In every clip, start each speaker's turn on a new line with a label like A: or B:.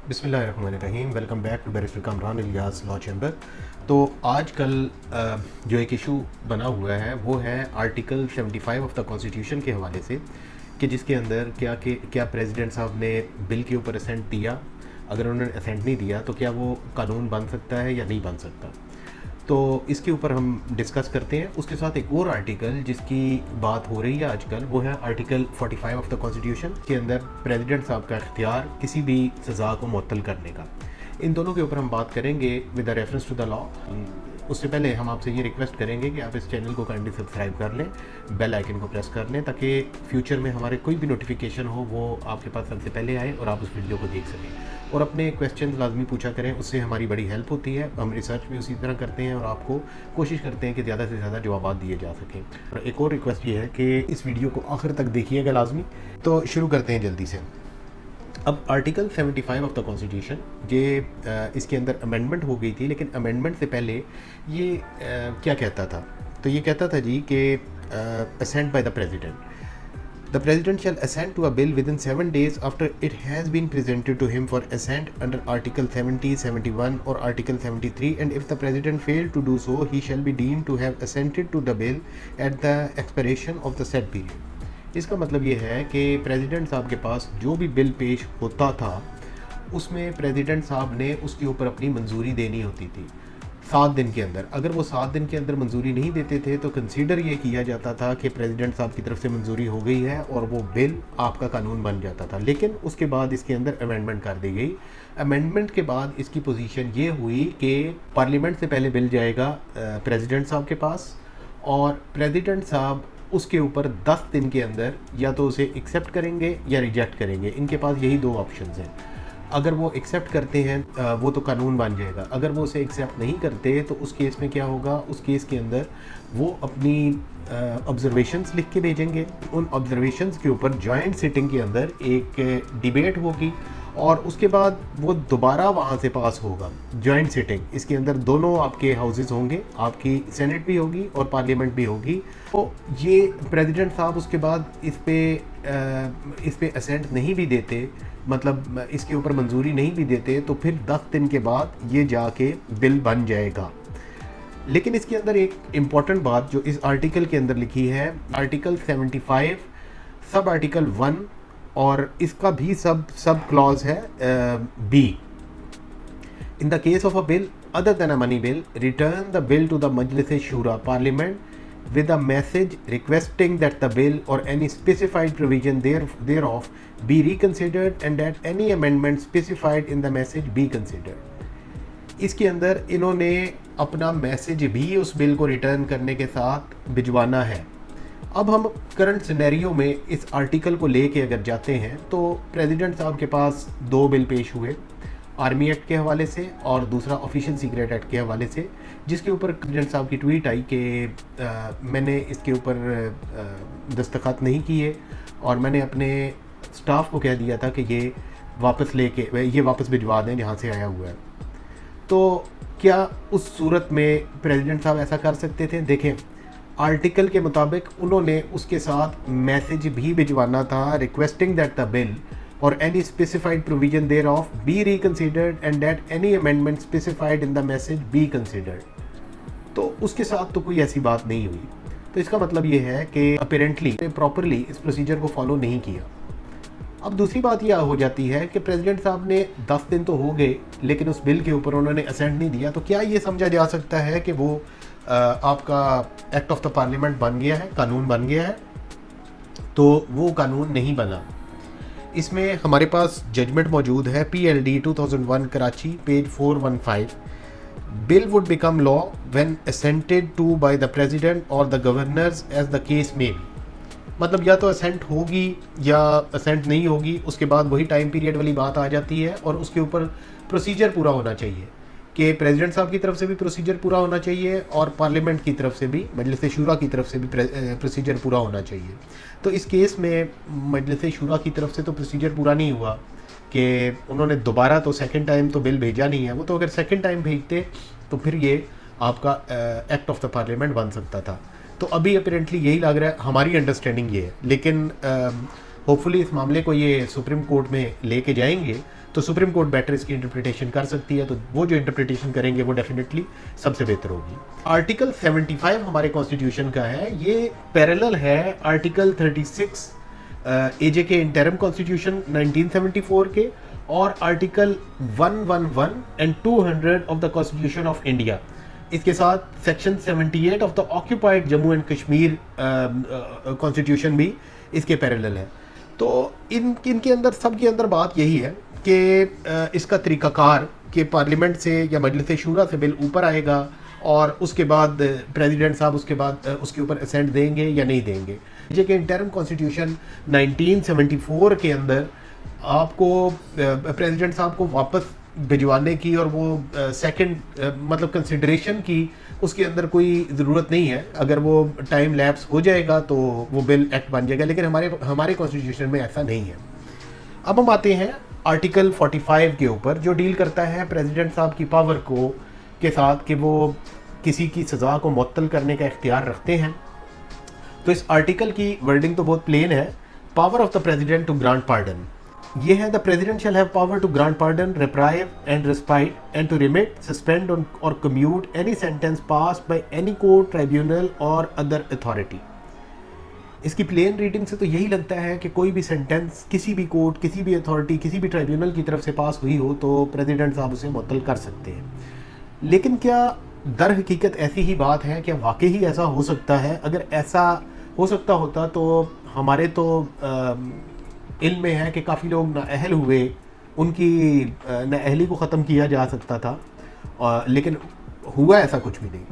A: बिस्मिल्लाहिर्रहमानिर्रहीम। Welcome back to barrister Kamran Ilyas law chamber. तो आजकल जो एक इशू बना हुआ है वो है आर्टिकल 75 ऑफ द कॉन्स्टिट्यूशन के हवाले से कि जिसके अंदर क्या प्रेसिडेंट साहब ने बिल के ऊपर असेंट दिया, अगर उन्होंने असेंट नहीं दिया तो क्या वो कानून बन सकता है या नहीं बन सकता। तो इसके ऊपर हम डिस्कस करते हैं। उसके साथ एक और आर्टिकल जिसकी बात हो रही है आजकल वो है आर्टिकल 45 ऑफ द कॉन्स्टिट्यूशन के अंदर प्रेसिडेंट साहब का इख्तियार किसी भी सज़ा को मुअत्तल करने का। इन दोनों के ऊपर हम बात करेंगे with the reference to the law. उससे पहले हम आपसे ये रिक्वेस्ट करेंगे कि आप इस चैनल को काइंडली सब्सक्राइब कर लें, बेल आइकन को प्रेस कर लें ताकि फ्यूचर में हमारे कोई भी नोटिफिकेशन हो वो आपके पास सबसे पहले आए और आप उस वीडियो को देख सकें। और अपने क्वेश्चन लाजमी पूछा करें, उससे हमारी बड़ी हेल्प होती है। हम रिसर्च भी उसी तरह करते हैं और आपको कोशिश करते हैं कि ज़्यादा से ज़्यादा जवाब दिए जा सकें। और एक और रिक्वेस्ट ये है कि इस वीडियो को आखिर तक देखिएगा लाजमी। तो शुरू करते हैं जल्दी से। अब आर्टिकल 75 ऑफ द कॉन्स्टिट्यूशन ये इसके अंदर अमेंडमेंट हो गई थी, लेकिन अमेंडमेंट से पहले ये क्या कहता था। तो ये कहता था जी कि assent by the president, the president shall assent to a bill within 7 days after it has been presented to him for assent under article 70, 71 or article 73, and if the president failed to do so he shall be deemed to have assented to the bill at the expiration of the said period। इसका मतलब ये है कि president साहब के पास जो भी bill पेश होता था उसमें प्रेसिडेंट साहब ने उसके ऊपर अपनी मंजूरी देनी होती थी 7 दिन के अंदर। अगर वो 7 दिन के अंदर मंजूरी नहीं देते थे तो कंसीडर ये किया जाता था कि प्रेसिडेंट साहब की तरफ से मंजूरी हो गई है और वो बिल आपका कानून बन जाता था। लेकिन उसके बाद इसके अंदर अमेंडमेंट कर दी गई। अमेंडमेंट के बाद इसकी पोजीशन ये हुई कि पार्लियामेंट से पहले बिल जाएगा प्रेसिडेंट साहब के पास और प्रेसिडेंट साहब उसके ऊपर 10 दिन के अंदर या तो उसे एक्सेप्ट करेंगे या रिजेक्ट करेंगे। इनके पास यही 2 ऑप्शन हैं। अगर वो एक्सेप्ट करते हैं वो तो कानून बन जाएगा, अगर वो उसे एक्सेप्ट नहीं करते तो उस केस में क्या होगा, उस केस के अंदर वो अपनी ऑब्जर्वेशंस लिख के भेजेंगे। उन ऑब्जर्वेशंस के ऊपर जॉइंट सिटिंग के अंदर एक डिबेट होगी और उसके बाद वो दोबारा वहाँ से पास होगा जॉइंट सिटिंग। इसके अंदर दोनों आपके हाउसेस होंगे, आपकी सेनेट भी होगी और पार्लियामेंट भी होगी। तो ये प्रेसिडेंट साहब उसके बाद इस पे असेंट नहीं भी देते, मतलब इसके ऊपर मंजूरी नहीं भी देते, तो फिर 10 दिन के बाद ये जाके बिल बन जाएगा। लेकिन इसके अंदर एक इम्पॉर्टेंट बात जो इस आर्टिकल के अंदर लिखी है, आर्टिकल 75 सब आर्टिकल 1 और इसका भी सब क्लॉज है B. In the case of a bill other than a money bill return the bill to the Majlis Shura parliament with a message requesting that the bill or any specified provision thereof be reconsidered and that any amendment specified in the message be considered। इसके अंदर इन्होंने अपना message भी उस bill को return करने के साथ भिजवाना है। अब हम करंट सिनेरियो में इस आर्टिकल को लेके अगर जाते हैं तो प्रेसिडेंट साहब के पास 2 बिल पेश हुए, आर्मी एक्ट के हवाले से और दूसरा ऑफिशियल सीक्रेट एक्ट के हवाले से, जिसके ऊपर प्रेसिडेंट साहब की ट्वीट आई कि मैंने इसके ऊपर दस्तखत नहीं किए और मैंने अपने स्टाफ को कह दिया था कि ये वापस भिजवा दें जहाँ से आया हुआ है। तो क्या उस सूरत में प्रेसिडेंट साहब ऐसा कर सकते थे? देखें, आर्टिकल के मुताबिक उन्होंने उसके साथ मैसेज भी भिजवाना था requesting that the bill or any specified provision thereof be reconsidered and that any amendment specified in the message be considered। तो उसके साथ तो कोई ऐसी बात नहीं हुई। तो इसका मतलब ये है कि अपेरेंटली प्रॉपरली इस प्रोसीजर को फॉलो नहीं किया। अब दूसरी बात यह हो जाती है कि प्रेसिडेंट साहब ने 10 दिन तो हो गए लेकिन उस बिल के ऊपर उन्होंने असेंट नहीं दिया। तो क्या ये समझा जा सकता है कि वो आपका एक्ट ऑफ द पार्लियामेंट बन गया है, कानून बन गया है? तो वो कानून नहीं बना। इसमें हमारे पास जजमेंट मौजूद है, PLD 2001 Karachi page 415। Bill would become law when assented to by the president और the governors as the case में बी। मतलब या तो असेंट होगी या असेंट नहीं होगी, उसके बाद वही टाइम पीरियड वाली बात आ जाती है और उसके ऊपर प्रोसीजर पूरा होना चाहिए कि प्रेसिडेंट साहब की तरफ से भी प्रोसीजर पूरा होना चाहिए और पार्लियामेंट की तरफ से भी, मजलिस शूरा की तरफ से भी प्रोसीजर पूरा होना चाहिए। तो इस केस में मजलिस शूरा की तरफ से तो प्रोसीजर पूरा नहीं हुआ कि उन्होंने दोबारा तो सेकंड टाइम तो बिल भेजा नहीं है। वो तो अगर सेकंड टाइम भेजते तो फिर ये आपका एक्ट ऑफ द पार्लियामेंट बन सकता था। तो अभी अपेरेंटली यही लग रहा है, हमारी अंडरस्टैंडिंग ये है। लेकिन होपफुली इस मामले को ये सुप्रीम कोर्ट में लेके जाएंगे तो सुप्रीम कोर्ट बेटर इसकी इंटरप्रिटेशन कर सकती है, तो वो जो इंटरप्रिटेशन करेंगे वो डेफिनेटली सबसे बेहतर होगी। आर्टिकल 75 हमारे कॉन्स्टिट्यूशन का है, ये पैरेलल है आर्टिकल 36 एजे के इंटरम कॉन्स्टिट्यूशन 1974 के और article 111 and 200 of the constitution of India. इसके साथ section 78 of the occupied Jammu and Kashmir constitution भी इसके पैरेलल है। तो इनके अंदर सब के अंदर बात यही है कि इसका तरीक़ाकार कि पार्लियामेंट से या मजलिस शूरा से बिल ऊपर आएगा और उसके बाद प्रेसिडेंट साहब उसके बाद उसके ऊपर असेंट देंगे या नहीं देंगे। जे के इंटरम कॉन्स्टिट्यूशन 1974 के अंदर आपको प्रेसिडेंट साहब को वापस भिजवाने की और वो सेकंड मतलब कंसिडरेशन की उसके अंदर कोई ज़रूरत नहीं है। अगर वो टाइम लैप्स हो जाएगा तो वो बिल एक्ट बन जाएगा, लेकिन हमारे कॉन्स्टिट्यूशन में ऐसा नहीं है। अब हम आते हैं आर्टिकल 45 के ऊपर, जो डील करता है प्रेसिडेंट साहब की पावर को के साथ कि वो किसी की सज़ा को मुअत्तल करने का इख्तियार रखते हैं। तो इस आर्टिकल की वर्डिंग तो बहुत प्लेन है, power of the president to grant pardon. ये है the president shall have power to grant pardon, reprieve and respite and to remit, suspend और commute any sentence passed by any court, tribunal और other authority. इसकी plain reading से तो यही लगता है कि कोई भी सेंटेंस किसी भी कोर्ट, किसी भी अथॉरिटी, किसी भी ट्राइब्यूनल की तरफ से पास हुई हो तो प्रेसिडेंट साहब उसे मुअत्तल कर सकते हैं। लेकिन क्या दर हकीकत ऐसी ही बात है? क्या वाकई ही ऐसा हो सकता है? अगर ऐसा हो सकता होता तो हमारे तो इल्म में है कि काफ़ी लोग नाअहल हुए, उनकी नाअहली को ख़त्म किया जा सकता था, लेकिन हुआ ऐसा कुछ भी नहीं।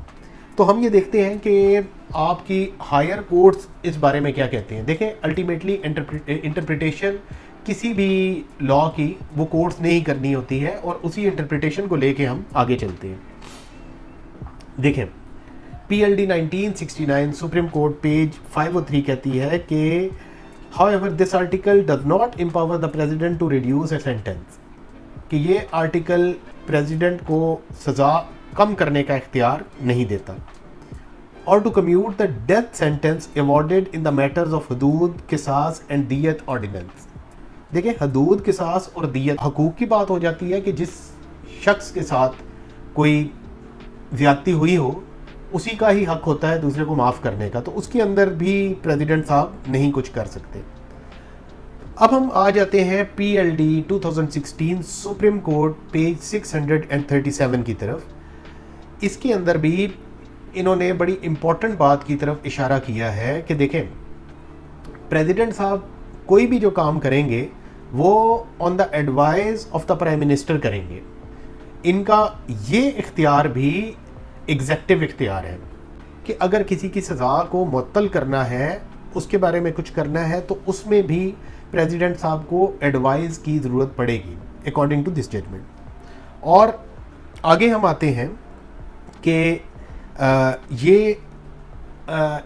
A: तो हम ये देखते हैं कि आपकी हायर कोर्ट्स इस बारे में क्या कहते हैं। देखें, अल्टीमेटली इंटरप्रिटेशन किसी भी लॉ की वो कोर्ट्स ने ही करनी होती है और उसी इंटरप्रिटेशन को लेके हम आगे चलते हैं। देखें, PLD 1969 सुप्रीम कोर्ट पेज 503 कहती है कि However, this article does not empower the president to reduce a sentence, कि ये आर्टिकल प्रेसिडेंट को सज़ा कम करने का इख्तियार नहीं देता। और to commute the death sentence awarded in the matters of Hudood, Qisas and दियत ordinance. देखिए, हदूद, किसास और दियत हकूक़ की बात हो जाती है कि जिस शख्स के साथ कोई ज़्यादती हुई हो उसी का ही हक होता है दूसरे को माफ़ करने का, तो उसके अंदर भी प्रेसिडेंट साहब नहीं कुछ कर सकते। अब हम आ जाते हैं PLD 2016 सुप्रीम कोर्ट पेज 637 की तरफ। इसके अंदर भी इन्होंने बड़ी इम्पोर्टेंट बात की तरफ इशारा किया है कि देखें, प्रेसिडेंट साहब कोई भी जो काम करेंगे वो on the advice of the prime minister करेंगे। इनका ये इख्तियार भी एग्जेक्टिव इख्तियार है कि अगर किसी की सज़ा को मुअत्तल करना है, उसके बारे में कुछ करना है, तो उसमें भी प्रेसिडेंट साहब को एडवाइस की ज़रूरत पड़ेगी अकॉर्डिंग टू दिस जजमेंट। और आगे हम आते हैं कि ये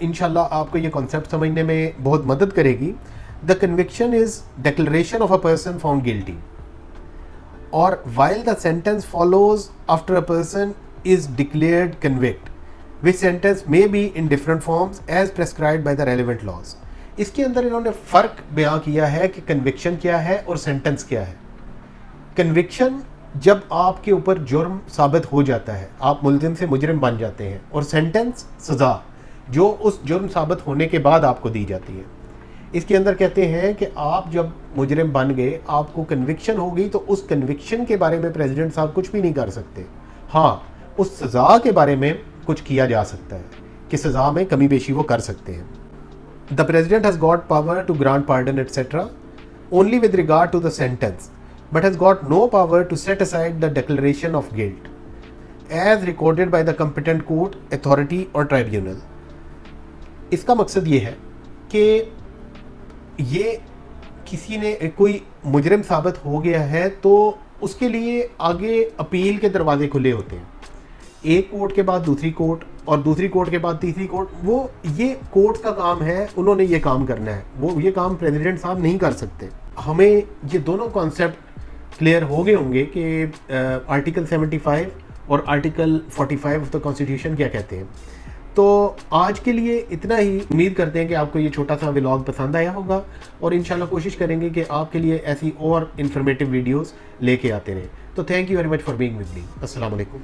A: इंशाल्लाह आपको ये कॉन्सेप्ट समझने में बहुत मदद करेगी। The conviction is declaration of a person found guilty, और while the sentence follows after a person is declared convict, which sentence may be in different forms as prescribed by the relevant laws। इसके अंदर इन्होंने फ़र्क बयां किया है कि conviction क्या है और सेंटेंस क्या है। कन्विक्शन जब आपके ऊपर जुर्म साबित हो जाता है, आप मुल्ज़िम से मुजरिम बन जाते हैं, और सेंटेंस सज़ा जो उस जुर्म साबित होने के बाद आपको दी जाती है। इसके अंदर कहते हैं कि आप जब मुजरिम बन गए, आपको कन्विक्शन हो गई, तो उस कन्विक्शन के बारे में प्रेसिडेंट साहब कुछ भी नहीं कर सकते। हाँ, उस सज़ा के बारे में कुछ किया जा सकता है कि सज़ा में कमी बेशी वो कर सकते हैं। The president has got power to grant pardon etcetera only with regard to the sentence, but has got no power to set aside the declaration of guilt as recorded by the competent court, authority और tribunal. इसका मकसद ये है कि ये किसी ने कोई मुजरिम साबित हो गया है तो उसके लिए आगे अपील के दरवाजे खुले होते हैं। एक कोर्ट के बाद दूसरी कोर्ट और दूसरी कोर्ट के बाद तीसरी कोर्ट, वो ये कोर्ट का काम है, उन्होंने ये काम करना है, वो ये काम प्रेसिडेंट साहब नहीं कर सकते। हमें ये दोनों कॉन्सेप्ट क्लियर हो गए होंगे कि आर्टिकल 75 और आर्टिकल 45 ऑफ द कॉन्स्टिट्यूशन क्या कहते हैं। तो आज के लिए इतना ही। उम्मीद करते हैं कि आपको ये छोटा सा व्लॉग पसंद आया होगा और इंशाल्लाह कोशिश करेंगे कि आपके लिए ऐसी और इन्फॉर्मेटिव वीडियोस लेके आते रहें। तो thank you very much for being with me. अस्सलाम वालेकुम।